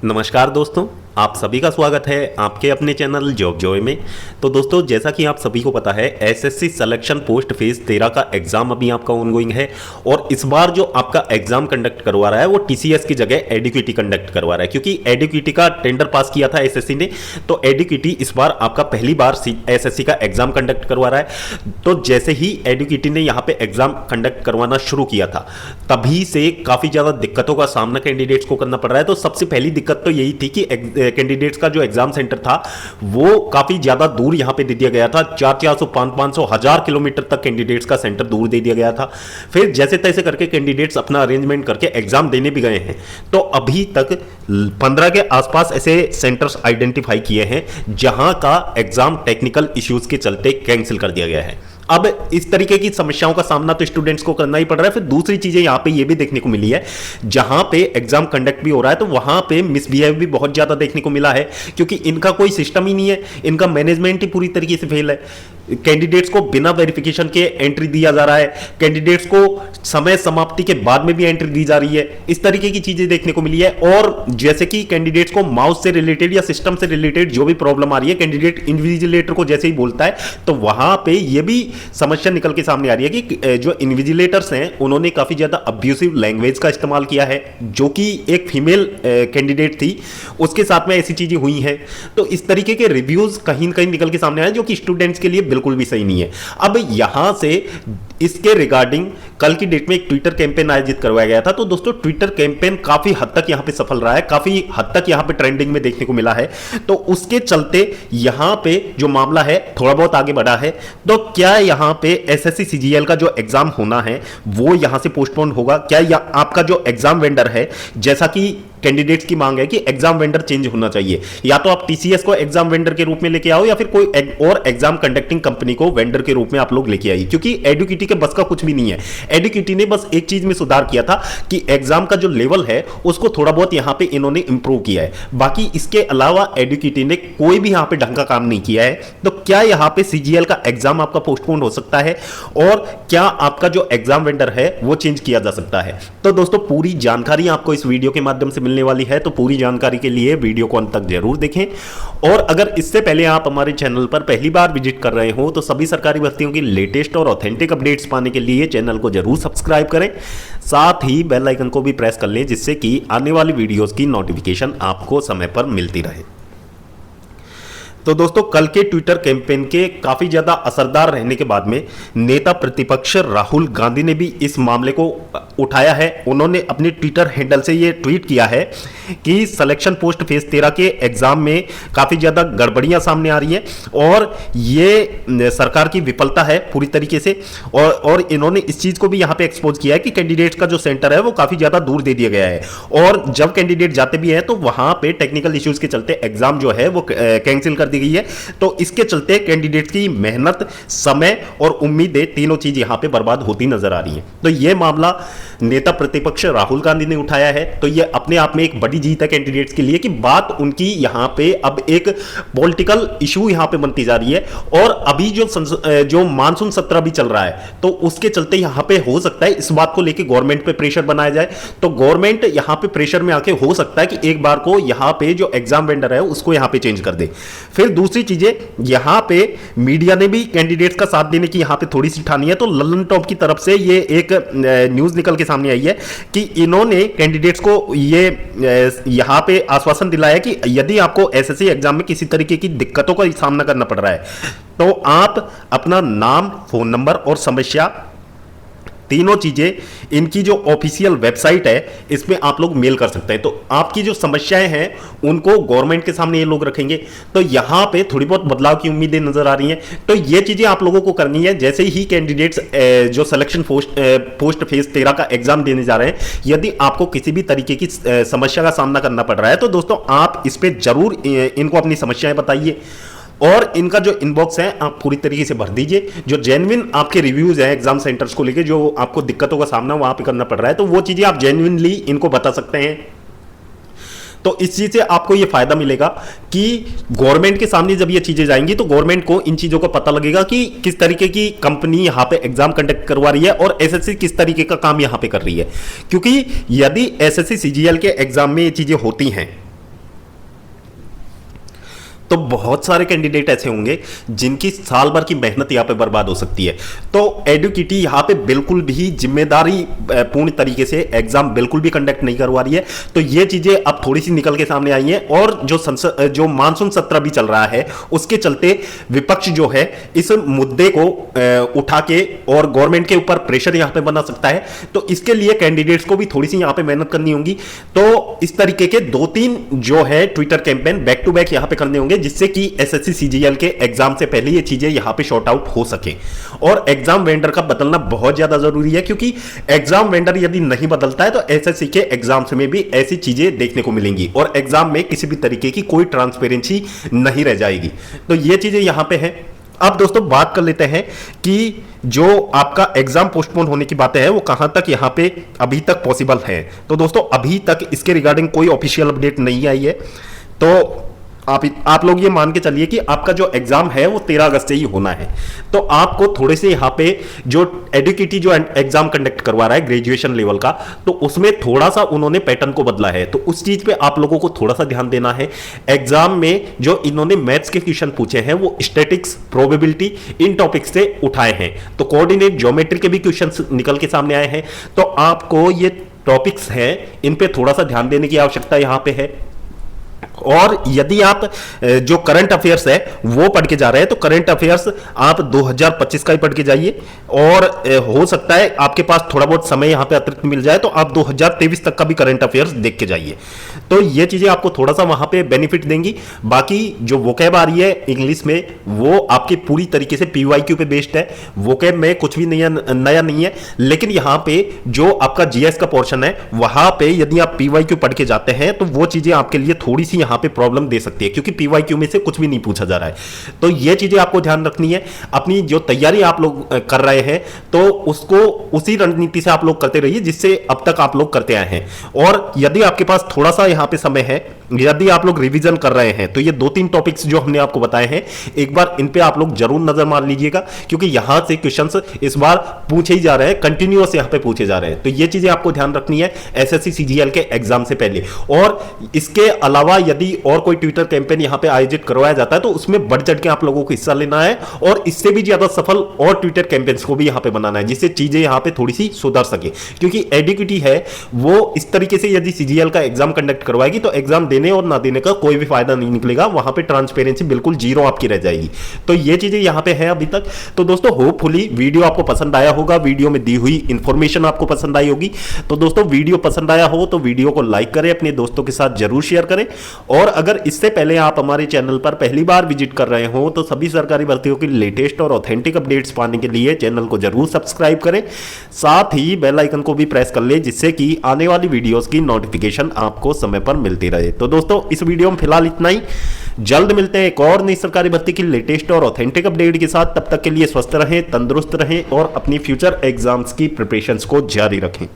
नमस्कार दोस्तों, आप सभी का स्वागत है आपके अपने चैनल जॉब जॉय में। तो दोस्तों, जैसा कि आप सभी को पता है, एसएससी सिलेक्शन पोस्ट फेज 13 का एग्जाम अभी आपका ऑनगोइंग है और इस बार जो आपका एग्जाम कंडक्ट करवा रहा है वो टीसीएस की जगह एडुकेटी कंडक्ट करवा रहा है, क्योंकि एडुकेटी का टेंडर पास किया था एसएससी ने। तो एडुकेटी इस बार आपका पहली बार एसएससी का एग्जाम कंडक्ट करवा रहा है। तो जैसे ही एडुकेटी ने यहाँ पे एग्जाम कंडक्ट करवाना शुरू किया था, तभी से काफी ज्यादा दिक्कतों का सामना कैंडिडेट्स को करना पड़ रहा है। तो सबसे पहली दिक्कत तो यही थी कि कैंडिडेट्स का जो एग्जाम सेंटर था वो काफी ज्यादा दूर यहां पे दे दिया गया था। 400, 500, 1000 किलोमीटर तक कैंडिडेट्स का सेंटर दूर दे दिया गया था। फिर जैसे तैसे करके कैंडिडेट्स अपना अरेंजमेंट करके एग्जाम देने भी गए हैं। तो अभी तक 15 के आसपास ऐसे सेंटर्स आइडेंटिफाई किए हैं जहां का एग्जाम टेक्निकल इश्यूज के चलते कैंसिल कर दिया गया है। अब इस तरीके की समस्याओं का सामना तो स्टूडेंट्स को करना ही पड़ रहा है। फिर दूसरी चीजें यहां पे ये भी देखने को मिली है, जहां पे एग्जाम कंडक्ट भी हो रहा है तो वहां पे मिसबिहेव भी बहुत ज्यादा देखने को मिला है, क्योंकि इनका कोई सिस्टम ही नहीं है, इनका मैनेजमेंट ही पूरी तरीके से फेल है। कैंडिडेट्स को बिना वेरिफिकेशन के एंट्री दिया जा रहा है, कैंडिडेट्स को समय समाप्ति के बाद में भी एंट्री दी जा रही है। इस तरीके की चीजें देखने को मिली है। और जैसे कि कैंडिडेट्स को माउस से रिलेटेड या सिस्टम से रिलेटेड जो भी प्रॉब्लम आ रही है, कैंडिडेट इन्विजिलेटर को जैसे ही बोलता है तो वहां पे ये भी समस्या निकल के सामने आ रही है कि जो इन्विजिलेटर्स हैं उन्होंने काफी ज्यादा अब्यूसिव लैंग्वेज का इस्तेमाल किया है, जो कि एक फीमेल कैंडिडेट थी, उसके साथ में ऐसी चीजें हुई हैं। तो इस तरीके के रिव्यूज कहीं न कहीं निकल के सामने आए, जो कि स्टूडेंट्स के लिए बिल्कुल भी सही नहीं है। अब यहां से इसके रिगार्डिंग कल की डेट में एक ट्विटर कैंपेन आयोजित करवाया गया था। तो दोस्तों, ट्विटर कैंपेन काफी हद तक यहां पे सफल रहा है, काफी हद तक यहां पे ट्रेंडिंग में देखने को मिला है। तो उसके चलते यहां पे जो मामला है थोड़ा बहुत आगे बढ़ा है। तो क्या यहां पे एसएससी सीजीएल का जो एग्जाम होना है वो यहां से पोस्टपोन होगा? क्या आपका जो एग्जाम वेंडर है, जैसा कि कैंडिडेट्स की मांग है कि एग्जाम वेंडर चेंज होना चाहिए, या तो आप टीसीएस को एग्जाम वेंडर के रूप में लेके आओ या फिर कोई और एग्जाम कंडक्टिंग कंपनी को वेंडर के रूप में आप लोग लेके आइए, क्योंकि एडुकेटी के बस का कुछ भी नहीं है। एडुकेटी ने बस एक चीज में सुधार किया था कि एग्जाम का जो लेवल है उसको थोड़ा बहुत यहां पे इन्होंने इंप्रूव किया है। बाकी इसके अलावा एडुकेटी ने कोई भी यहां पे ढंग का काम नहीं किया है। तो क्या यहां पे सीजीएल का एग्जाम आपका पोस्टपोन हो सकता है और क्या आपका जो एग्जाम वेंडर है वो चेंज किया जा सकता है? तो दोस्तों, पूरी जानकारी आपको इस वीडियो के माध्यम से मिलने वाली है। तो पूरी जानकारी के लिए वीडियो को अंत तक जरूर देखें। और अगर इससे पहले आप हमारे चैनल पर पहली बार विजिट कर रहे हो तो सभी सरकारी भर्तियों की लेटेस्ट और ऑथेंटिक अपडेट्स पाने के लिए चैनल को जरूर सब्सक्राइब करें, साथ ही बेल आइकन को भी प्रेस कर लें, जिससे कि आने वाली वीडियोस की नोटिफिकेशन आपको समय पर मिलती रहे। तो दोस्तों, कल के ट्विटर कैंपेन के काफी ज्यादा असरदार रहने के बाद में नेता प्रतिपक्ष राहुल गांधी ने भी इस मामले को उठाया है। उन्होंने अपने ट्विटर हैंडल से ये ट्वीट किया है कि सिलेक्शन पोस्ट फेज 13 के एग्जाम में काफी ज्यादा गड़बड़ियां सामने आ रही हैं और ये सरकार की विफलता है पूरी तरीके से। और इन्होंने इस चीज को भी यहां पे एक्सपोज किया है कि कैंडिडेट्स का जो सेंटर है वो काफी ज्यादा दूर दे दिया गया है, और जब कैंडिडेट जाते भी हैं तो वहां पे टेक्निकल इश्यूज के चलते एग्जाम जो है वो कैंसिल कर दी गई है। तो इसके चलते कैंडिडेट्स की मेहनत, समय और उम्मीदें तीनों चीज यहां पे बर्बाद होती नजर आ रही है। तो यह मामला नेता प्रतिपक्ष राहुल गांधी ने उठाया है। तो यह अपने आप में एक बड़ी जीत है कैंडिडेट्स के लिए कि बात उनकी यहां पे अब एक पॉलिटिकल इशू यहां पे बनती जा रही है। और अभी जो मानसून सत्र भी चल रहा है तो उसके चलते यहां पे हो सकता है इस बात को लेकर गवर्नमेंट पे प्रेशर बनाया जाए। तो गवर्नमेंट यहां पे प्रेशर में आके हो सकता है कि एक बार को यहां पे जो एग्जाम वेंडर है उसको यहां पे चेंज कर दे। फिर दूसरी चीजें, यहां पे मीडिया ने भी कैंडिडेट्स का साथ देने की यहां पे थोड़ी सी ठानी है। तो लल्लन टॉप की तरफ से ये एक न्यूज निकल के सामने आई है कि इन्होंने कैंडिडेट्स को ये यहां पे आश्वासन दिलाया कि यदि आपको एसएससी एग्जाम में किसी तरीके की दिक्कतों का सामना करना पड़ रहा है तो आप अपना नाम, फोन नंबर और समस्या, तीनों चीजें इनकी जो ऑफिशियल वेबसाइट है इसमें आप लोग मेल कर सकते हैं। तो आपकी जो समस्याएं हैं उनको गवर्नमेंट के सामने ये लोग रखेंगे। तो यहां पे थोड़ी बहुत बदलाव की उम्मीदें नजर आ रही हैं। तो ये चीजें आप लोगों को करनी है जैसे ही कैंडिडेट्स जो सिलेक्शन पोस्ट फेज 13 का एग्जाम देने जा रहे हैं। यदि आपको किसी भी तरीके की समस्या का सामना करना पड़ रहा है तो दोस्तों आप इस पर जरूर इनको अपनी समस्याएं बताइए और इनका जो इनबॉक्स है आप पूरी तरीके से भर दीजिए। जो जेन्युइन आपके रिव्यूज हैं एग्जाम सेंटर्स को लेके, जो आपको दिक्कतों का सामना वहां पे करना पड़ रहा है, तो वो चीजें आप जेन्युइनली इनको बता सकते हैं। तो इस चीज से आपको ये फायदा मिलेगा कि गवर्नमेंट के सामने जब ये चीजें जाएंगी तो गवर्नमेंट को इन चीजों का पता लगेगा कि किस तरीके की कंपनी यहां पे एग्जाम कंडक्ट करवा रही है और एसएससी किस तरीके का काम यहां पे कर रही है। क्योंकि यदि एसएससी सीजीएल के एग्जाम में ये चीजें होती हैं तो बहुत सारे कैंडिडेट ऐसे होंगे जिनकी साल भर की मेहनत यहाँ पे बर्बाद हो सकती है। तो एडुकेटी यहाँ पे बिल्कुल भी जिम्मेदारी पूर्ण तरीके से एग्जाम बिल्कुल भी कंडक्ट नहीं करवा रही है। तो ये चीजें अब थोड़ी सी निकल के सामने आई हैं, और जो मानसून सत्र भी चल रहा है उसके चलते विपक्ष जो है इस मुद्दे को उठा के और गवर्नमेंट के ऊपर प्रेशर यहाँ पे बना सकता है। तो इसके लिए कैंडिडेट्स को भी थोड़ी सी यहाँ पे मेहनत करनी होगी। तो इस तरीके के 2-3 जो है Twitter campaign back to back यहाँ पे करने होंगे, जिससे कि एसएससी सीजीएल के एग्जाम से पहले ये चीजें यहां पे शॉर्ट आउट हो सके। और एग्जाम वेंडर का बदलना बहुत ज्यादा जरूरी है, क्योंकि एग्जाम वेंडर यदि नहीं बदलता है तो एसएससी के एग्जाम्स में भी ऐसी चीजें देखने को मिलेंगी और एग्जाम में किसी भी तरीके की कोई ट्रांसपेरेंसी नहीं रह जाएगी। तो ये चीजें यहां पे है। अब दोस्तों बात कर लेते हैं कि जो आपका एग्जाम पोस्टपोन होने की बातें हैं वो कहां तक यहां पे अभी तक पॉसिबल है। तो दोस्तों अभी तक इसके रिगार्डिंग कोई ऑफिशियल अपडेट नहीं आई है। तो आप लोग ये मान के चलिए कि आपका जो एग्जाम है वो 13 अगस्त से ही होना है। तो आपको थोड़े से यहाँ पे जो एडुकेटी जो एग्जाम कंडक्ट करवा रहा है ग्रेजुएशन लेवल का, तो उसमें थोड़ा सा उन्होंने पैटर्न को बदला है। तो उस चीज पे आप लोगों को थोड़ा सा ध्यान देना है। एग्जाम में जो इन्होंने मैथ्स के क्वेश्चन पूछे हैं वो स्टैटिक्स, प्रोबेबिलिटी, इन टॉपिक्स से उठाए हैं। तो कोऑर्डिनेट ज्योमेट्री के भी क्वेश्चन निकल के सामने आए हैं। तो आपको ये टॉपिक्स हैं, इन पे थोड़ा सा ध्यान देने की आवश्यकता यहां पे है। और यदि आप जो करंट अफेयर्स है वो पढ़ के जा रहे हैं तो करंट अफेयर्स आप 2025 का ही पढ़ के जाइए, और हो सकता है आपके पास थोड़ा बहुत समय यहां पे अतिरिक्त मिल जाए तो आप 2023 तक का भी करंट अफेयर्स देख के जाइए। तो ये चीजें आपको थोड़ा सा वहां पे बेनिफिट देंगी। बाकी जो वोकैब आ रही है इंग्लिश में वो आपकी पूरी तरीके से पीवाईक्यू पे बेस्ड है। वोकैब में कुछ भी नया नहीं है, लेकिन यहां पे जो आपका जीएस का पोर्शन है वहां पे यदि आप पीवाईक्यू पढ़ के जाते हैं तो वो चीजें आपके लिए थोड़ी सी यहां पे प्रॉब्लम दे सकती है, क्योंकि पीवाईक्यू में से कुछ भी नहीं पूछा जा रहा है। तो ये चीजें आपको ध्यान रखनी है। अपनी जो तैयारी आप लोग कर रहे हैं तो उसको उसी रणनीति से आप लोग करते रहिए जिससे अब तक आप लोग करते आए हैं। और यदि आपके पास थोड़ा सा यहां पे समय है, यदि आप लोग रिवीजन कर रहे हैं तो ये 2-3 टॉपिक्स जो हमने आपको बताए हैं एक बार इन पे आप लोग जरूर नजर मार लीजिएगा, क्योंकि यहां से क्वेश्चंस इस बार पूछे ही जा रहे हैं, कंटिन्यूअस यहां पे पूछे जा रहे हैं। तो ये चीजें आपको ध्यान रखनी है एसएससी सीजीएल के एग्जाम से पहले। और इसके अलावा यदि और कोई ट्विटर कैंपेन यहां पे आयोजित करवाया जाता है तो उसमें बढ़ चढ़ के आप लोगों को हिस्सा लेना है, और इससे भी ज्यादा सफल और ट्विटर कैंपेन्स को भी यहां पे बनाना है, जिससे चीजें यहां पे थोड़ी सी सुधर सके। क्योंकि एडुकेटी है वो इस तरीके से यदि सीजीएल का एग्जाम कंडक्ट करवाएगी तो एग्जाम देने और ना देने का कोई भी फायदा नहीं निकलेगा, वहां पे ट्रांसपेरेंसी बिल्कुल जीरो आपकी रह जाएगी। तो ये चीजें यहां पे है अभी तक। तो दोस्तों होपफुली वीडियो आपको पसंद आया होगा, वीडियो में दी हुई इंफॉर्मेशन आपको पसंद आई होगी। तो दोस्तों वीडियो पसंद आया हो तो वीडियो को लाइक करें, अपने दोस्तों के साथ जरूर शेयर करें। और अगर इससे पहले आप हमारे चैनल पर पहली बार विजिट कर रहे हो तो सभी सरकारी भर्तियों की लेटेस्ट और ऑथेंटिक अपडेट्स पाने के लिए चैनल को जरूर सब्सक्राइब करें, साथ ही बेल आइकन को भी प्रेस कर ले, जिससे कि आने वाली वीडियोस की नोटिफिकेशन आपको समय पर मिलती रहे। तो दोस्तों इस वीडियो में फिलहाल इतना ही। जल्द मिलते हैं एक और नई सरकारी भर्ती की लेटेस्ट और ऑथेंटिक अपडेट के साथ। तब तक के लिए स्वस्थ रहें, तंदुरुस्त रहें और अपनी फ्यूचर एग्जाम्स की प्रिपरेशंस को जारी रखें।